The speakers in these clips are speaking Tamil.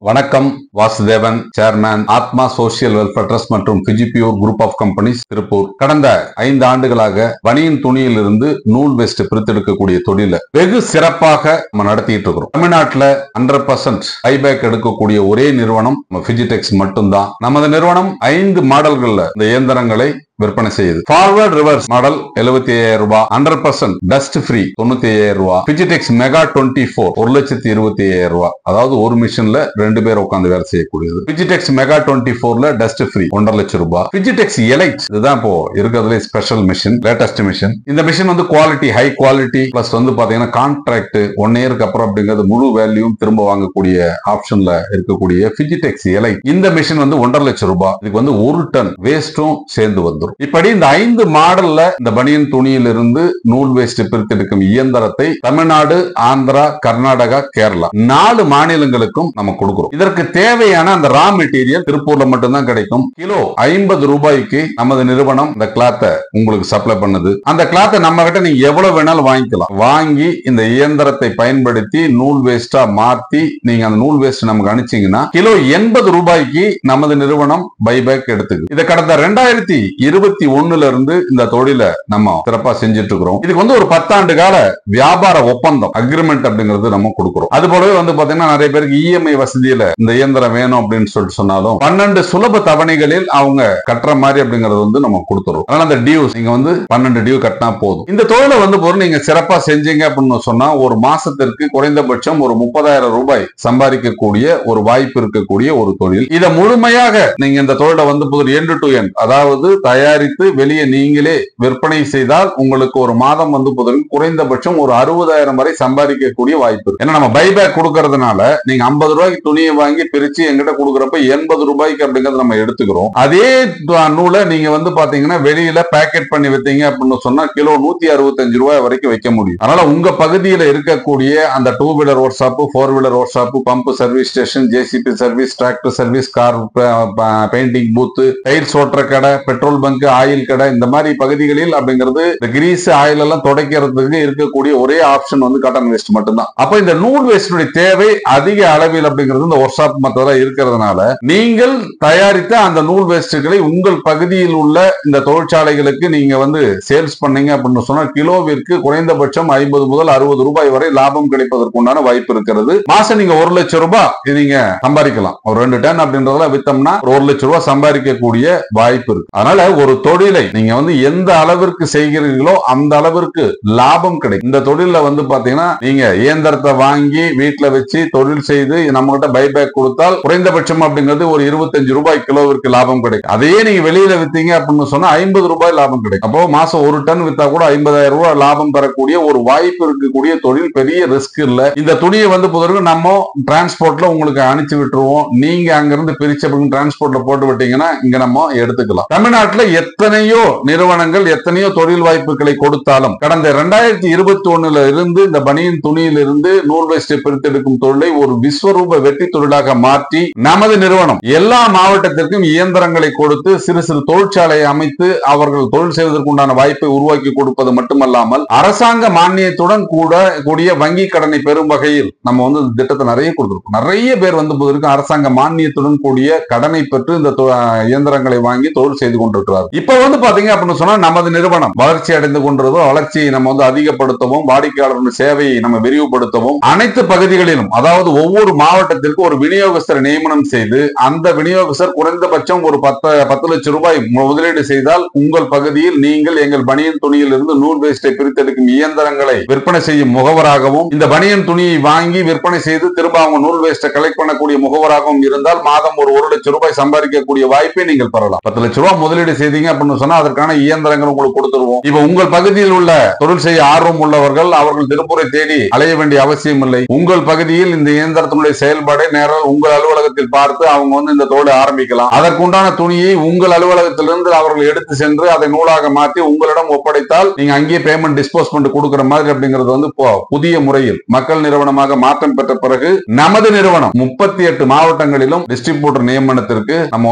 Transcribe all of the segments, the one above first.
வணக்கம். வாசுதேவன், சேர்மேன், ஆத்மா சோசியல் வெல்ஃபேர் ட்ரஸ்ட் மற்றும் பிஜிபியூர் குரூப் ஆஃப் கம்பெனிஸ், திருப்பூர். கடந்த 5 ஆண்டுகளாக பனியன் துணியிலிருந்து நூல் வேஸ்ட் பிரித்தெடுக்கக்கூடிய தொழிலை வெகு சிறப்பாக நம்ம நடத்திட்டு இருக்கிறோம். தமிழ்நாட்டில் 100% பைபேக் எடுக்கக்கூடிய ஒரே நிறுவனம் பிஜிடெக்ஸ் மட்டும்தான். நமது நிறுவனம் 5 மாடல்கள்ல இந்த இயந்திரங்களை விற்பனை செய்யுது. ஃபார்வர்ட் ரிவர்ஸ் மாடல் 75,000 ரூபாய், 100% டஸ்ட் ஃப்ரீ 95,000 ரூபாய், பிஜிடெக்ஸ் மெகா 24 1,25,000 ரூபாய், அதாவது ஒரு மிஷின்ல 2 பேர் உட்கார்ந்து வேலை செய்யக்கூடியது. பிஜிடெக்ஸ் மெகா 24ல டஸ்ட் ஃப்ரீ 1.5 லட்சம் ரூபாய். பிஜிடெக்ஸ் எலைட் இதுதான் இப்போ இருக்கிறதுல ஸ்பெஷல் மிஷின், லேட்டஸ்ட் மிஷின். இந்த machine quality, high quality plus பாத்தீங்கன்னா கான்ட்ராக்ட் 1 இயருக்கு அப்புறம் அப்படிங்கிறது முழு வேல்யூ திரும்ப வாங்கக்கூடிய ஆப்ஷன்ல இருக்கக்கூடிய பிஜிடெக்ஸ் எலைட். இந்த மிஷின் 1.5 லட்சம் ரூபாய். இதுக்கு 1 டன் வேஸ்டும் சேர்ந்து வந்துடும். இப்படி இந்த 5 மாடல்ல இந்த பனியன் துணியிலிருந்து நூல் வேஸ்ட் பிரித்தெடுக்கும் இயந்திரத்தை தமிழ்நாடு, ஆந்திரா, கர்நாடகா, கேரளா 4 மாநிலங்களுக்கும் நம்ம கொடுக்கிறோம். இதற்கு தேவையான அந்த ரா மெட்டீரியல் திருப்பூர்ல மட்டும்தான் கிடைக்கும். கிலோ 50 ரூபாய்க்கு நமது நிறுவனம் இந்த கிளாத்தை உங்களுக்கு சப்ளை பண்ணுது. அந்த கிளாத்தை நம்ம கிட்ட நீங்க எவ்வளவு வேணாலும் வாங்கிக்கலாம். வாங்கி இந்த இயந்திரத்தை பயன்படுத்தி நூல் வேஸ்டா மாத்தி நீங்க அந்த நூல் வேஸ்ட் நமக்கு அனுப்பிச்சீங்கன்னா கிலோ 80 ரூபாய்க்கு நமது நிறுவனம் பைபேக் எடுத்துக்கு. இதை கடந்த 2021 இருந்து இந்த தொழிலை நம்ம சிறப்பா செஞ்சுட்டு இருக்கிறோம். இதுக்கு ஒரு 10 ஆண்டு கால வியாபார ஒப்பந்தம் அக்ரிமெண்ட் அப்படிங்கிறது நம்ம கொடுக்கிறோம். அது போலவே பாத்தீங்கன்னா நிறைய பேருக்கு இஎம்ஐ வசதியில இந்த இயந்திரம் வேணும் அப்படின்னு சொல்லிட்டு சொன்னாலும் 12 சுலப தவணைகளில் அவங்க கட்டுற மாதிரி அப்படிங்கிறது நம்ம கொடுத்துரும். அதனால அந்த டியூஸ் நீங்க 12 டியூ கட்டினா போதும். இந்த தொழிலை நீங்க சிறப்பா செஞ்சீங்க அப்படின்னு சொன்னா ஒரு மாசத்திற்கு குறைந்தபட்சம் ஒரு 30,000 ரூபாய் சம்பாதிக்கக்கூடிய ஒரு வாய்ப்பு இருக்கக்கூடிய ஒரு தொழில். இதை முழுமையாக நீங்க இந்த தொழிலை end to end, அதாவது தயாரித்து வெளியே நீங்களே விற்பனை செய்தால் உங்களுக்கு ஒரு மாதம் குறைந்தபட்சம் ஒரு 60,000 வரை சம்பாதிக்கக்கூடிய வாய்ப்பு இருக்கு. ஏன்னா நம்ம பைபேக் கொடுக்கறதுனால நீங்க 50 ரூபாய்க்கு துணியை வாங்கி பிரிச்சு எங்கிட்ட கொடுக்கறப்ப 80 ரூபாய்க்கு அப்படிங்கறத நம்ம எடுத்துக்கிறோம். அதே நூலை நீங்க பாத்தீங்கன்னா வெளியில பேக்கெட் பண்ணி வைத்தீங்க அப்படின்னு சொன்னா கிலோ 165 ரூபாய் வரைக்கும் வைக்க முடியும். அதனால உங்க பகுதியில் இருக்கக்கூடிய அந்த 2 wheeler work shop, 4 wheeler work shop, pump service station, JCB service, tractor service, car painting booth, tyre ஓட்டுற கடை, பெட்ரோல் பங்க், ஆயில் கடை, இந்த மாதிரி பகுதிகளில் அப்படிங்கிறது இந்த கிரீஸ் ஆயில் எல்லாம் துடைக்கிறதுக்கு இருக்கக்கூடிய ஒரே ஆப்ஷன் காட்டன் வேஸ்ட் மட்டும்தான். அப்ப இந்த நூல் வேஸ்ட் தேவை அதிக அளவில் அப்படிங்கிறது இந்த ஒர்க் ஷாப் மத்ததெல்லாம் இருக்கிறதுனால நீங்கள் தயாரித்த அந்த நூல் வேஸ்டுகளை உங்கள் பகுதியில் உள்ள இந்த தொழிற்சாலைகளுக்கு நீங்க சேல்ஸ் பண்ணீங்க அப்படின்னு சொன்னா கிலோவிற்கு குறைந்தபட்சம் 50 முதல் 60 ரூபாய் வரை லாபம் கிடைப்பதற்குண்டான வாய்ப்பு இருக்கிறது. மாசம் நீங்க 1 லட்சம் ரூபாய் நீங்க சம்பாதிக்கலாம். ஒரு 2 டன் அப்படின்றதுல வித்தம்னா 1 லட்சம் ரூபாய் சம்பாதிக்கக்கூடிய வாய்ப்பு இருக்கு. அதனால ஒரு தொழிலை நீங்க எந்த அளவிற்கு செய்கிறீர்களோ அந்த அளவிற்கு லாபம் கிடைக்கும். இந்த தொழில பாத்தீங்கன்னா நீங்க இயந்திரத்தை வாங்கி வீட்டுல வச்சு தொழில் செய்து நம்ம கிட்ட பைபேக் கொடுத்தால் குறைந்தபட்சம் அப்படிங்கிறது ஒரு 25 ரூபாய் கிலோவிற்கு லாபம் கிடைக்கும். அதையே நீங்க வெளியில வித்தீங்க அப்படின்னு சொன்னா 50 ரூபாய் லாபம் கிடைக்கும். அப்போ மாசம் 1 டன் வித்தா கூட 50,000 ரூபாய் லாபம் தரக்கூடிய ஒரு வாய்ப்பு இருக்கக்கூடிய தொழில். பெரிய ரிஸ்க் இல்ல. இந்த துணியை நம்ம டிரான்ஸ்போர்ட்ல உங்களுக்கு அனுப்பிச்சு விட்டுருவோம். நீங்க அங்கிருந்து பிரிச்சு டிரான்ஸ்போர்ட்ல போட்டு விட்டீங்கன்னா இங்க நம்ம எடுத்துக்கலாம். தமிழ்நாட்டில் எத்தனையோ நிறுவனங்கள் எத்தனையோ தொழில் வாய்ப்புகளை கொடுத்தாலும் கடந்த 2021 இருந்து இந்த பனியன் துணியிலிருந்து நூல் வேஸ்ட் பிரித்தெடுக்கும் தொழிலை ஒரு விஸ்வரூப வெற்றி தொழிலாக மாற்றி நமது நிறுவனம் எல்லா மாவட்டத்திற்கும் இயந்திரங்களை கொடுத்து சிறு சிறு தொழிற்சாலையை அமைத்து அவர்கள் தொழில் செய்வதற்குண்டான வாய்ப்பை உருவாக்கி கொடுப்பது மட்டுமல்லாமல் அரசாங்க மானியத்துடன் கூடிய வங்கி கடனை பெறும் வகையில் நம்ம திட்டத்தை நிறைய கொடுத்திருக்கோம். நிறைய பேர் அரசாங்க மானியத்துடன் கூடிய கடனை பெற்று இந்த இயந்திரங்களை வாங்கி தொழில் செய்து கொண்டிருக்கிறார். இப்ப பாத்தீங்க அப்படின்னு சொன்னா நமது நிறுவனம் வளர்ச்சி அடைந்து கொண்டிருந்தோம். வளர்ச்சியை நம்ம அதிகப்படுத்தவும் வாடிக்கையாளர் சேவையை நம்ம விரிவுபடுத்தவும் அனைத்து பகுதிகளிலும், அதாவது ஒவ்வொரு மாவட்டத்திற்கு ஒரு விநியோகஸ்தரை நியமனம் செய்து அந்த விநியோகஸ்தர் குறைந்தபட்சம் ஒரு 10 லட்சம் ரூபாய் முதலீடு செய்தால் உங்கள் பகுதியில் நீங்கள் எங்கள் பனியன் துணியில் இருந்து நூல் வேஸ்டை பிரித்தெடுக்கும் இயந்திரங்களை விற்பனை செய்யும் முகவராகவும், இந்த பனியன் துணியை வாங்கி விற்பனை செய்து திரும்ப அவங்க நூல் வேஸ்டை கலெக்ட் பண்ணக்கூடிய முகவராகவும் இருந்தால் மாதம் ஒரு 1 லட்சம் ரூபாய் சம்பாதிக்கக்கூடிய வாய்ப்பை நீங்கள் பெறலாம். 10 லட்சம் ரூபாய் முதலீடு செய்தீங்க அப்படின்னு சொன்னா அதற்கான இயந்திரங்கள் உங்களுக்கு கொடுத்துருவோம். இப்ப உங்கள் பகுதியில் உள்ள தொழில் செய்ய ஆர்வம் உள்ளவர்கள் அவர்கள் திருப்பூரை தேடி அலைய வேண்டிய அவசியம் இல்லை. உங்கள் பகுதியில் இந்த இயந்திரத்தினுடைய செயல்பாடை நேரம் உங்கள் அலுவலகத்தில் பார்த்து அவங்க இந்த தொழிலை ஆரம்பிக்கலாம். அதற்குண்டான துணியை உங்கள் அலுவலகத்திலிருந்து அவர்கள் எடுத்து சென்று அதை நூலாக மாற்றி உங்களிடம் ஒப்படைத்தால் நீங்க அங்கேயே பேமெண்ட் டிஸ்போஸ்மெண்ட் கொடுக்கிற மாதிரி அப்படிங்கிறது புதிய முறையில் மக்கள் நிறுவனமாக மாற்றம் பெற்ற பிறகு நமது நிறுவனம் 38 மாவட்டங்களிலும் டிஸ்ட்ரிபியூட்டர் நியமனத்திற்கு நம்ம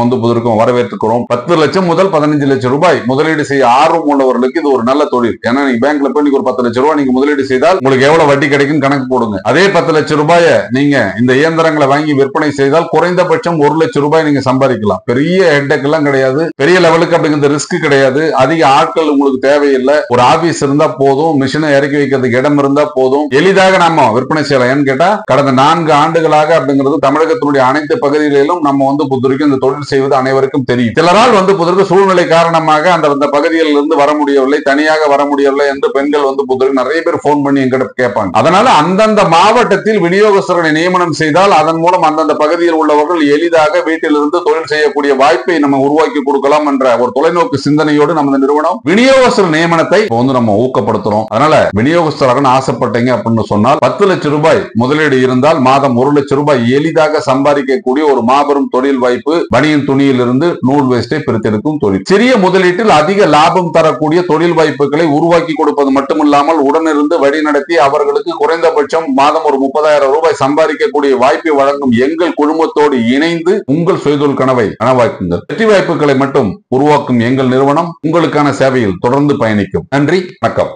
வரவேற்றுக்கிறோம். 10 லட்சம் முதல் 15 15 லட்சம் ரூபாய் முதலீடு செய்ய ஆர்வம் உள்ளவர்களுக்கு இது ஒரு நல்ல தொழில். ஏன்னா நீங்க பேங்க்ல போய் நீங்க ஒரு 10 லட்சம் ரூபாய் நீங்க முதலீடு செய்தால் உங்களுக்கு எவ்வளவு வட்டி கிடைக்கும் கணக்கு போடுங்க. அதே 10 லட்சம் ரூபாயை நீங்க இந்த இயந்திரங்களை வாங்கி விற்பனை செய்தால் குறைந்தபட்சம் 1 லட்சம் ரூபாய் நீங்க சம்பாதிக்கலாம். பெரிய ஹெட்டேக் எல்லாம் கிடையாது, பெரிய லெவலுக்கு அப்படிங்கிற ரிஸ்க் கிடையாது, அதிக ஆட்கள் உங்களுக்கு தேவையில்லை. ஒரு ஆபீஸ் இருந்தா போதும், மிஷினை இறக்கி வைக்கிறதுக்கு இடம் இருந்தா போதும், எளிதாக நாம விற்பனை செய்யலாம். ஏன்னு கேட்டா கடந்த 4 ஆண்டுகளாக அப்படிங்கிறது தமிழகத்தினுடைய அனைத்து பகுதிகளிலும் நம்ம பொதுவரைக்கும் இந்த தொழில் செய்வது அனைவருக்கும் தெரியும். சிலரால் பொதுவரைக்கும் சூழ்நிலை காரணமாக அந்த பகுதிகளில் இருந்து வர முடியவில்லை, தனியாக வர முடியவில்லை என்று பெண்கள் பொதுவரைக்கும் நிறைய பேர் போன் பண்ணி எங்கிட்ட கேட்பாங்க. அதனால அந்தந்த மாவட்டத்தில் விநியோகஸ்தர்களை நியமனம் செய்தால் அதன் மூலம் அந்தந்த பகுதியில் உள்ளவர்கள் எளிதாக வீட்டிலிருந்து தொழில் செய்யக்கூடிய வாய்ப்பை நம்ம உருவாக்கி கொடுக்கலாம் என்ற ஒரு தொலைநோக்கு சிந்தனையோடு நமது நிறுவனம் விநியோகஸ்தர் நியமனத்தை நம்ம ஊக்கப்படுத்துறோம். அதனால விநியோகஸ்தராக ஆசைப்பட்டீங்க அப்படின்னு சொன்னால் 10 லட்சம் ரூபாய் முதலீடு இருந்தால் மாதம் 1 லட்சம் ரூபாய் எளிதாக சம்பாதிக்கக்கூடிய ஒரு மாபெரும் தொழில் வாய்ப்பு பனியன் துணியில் இருந்து நூல் வேஸ்டை பிரித்தெடுக்கும் தொழில். சிறிய முதலீட்டில் அதிக லாபம் தரக்கூடிய தொழில் வாய்ப்புகளை உருவாக்கி கொடுப்பது மட்டுமில்லாமல் உடனிருந்து வழிநடத்தி அவர்களுக்கு குறைந்தபட்சம் மாதம் ஒரு 30,000 ரூபாய் சம்பாதிக்கக்கூடிய வாய்ப்பை வழங்கும் எங்கள் குழுமத்தோடு இணைந்து உங்கள் சுயதொழில் கனவை நனவாக்குங்கள். வெற்றி வாய்ப்புகளை மட்டும் உருவாக்கும் எங்கள் நிறுவனம் உங்களுக்கான சேவையில் தொடர்ந்து பயணிக்கும். நன்றி, வணக்கம்.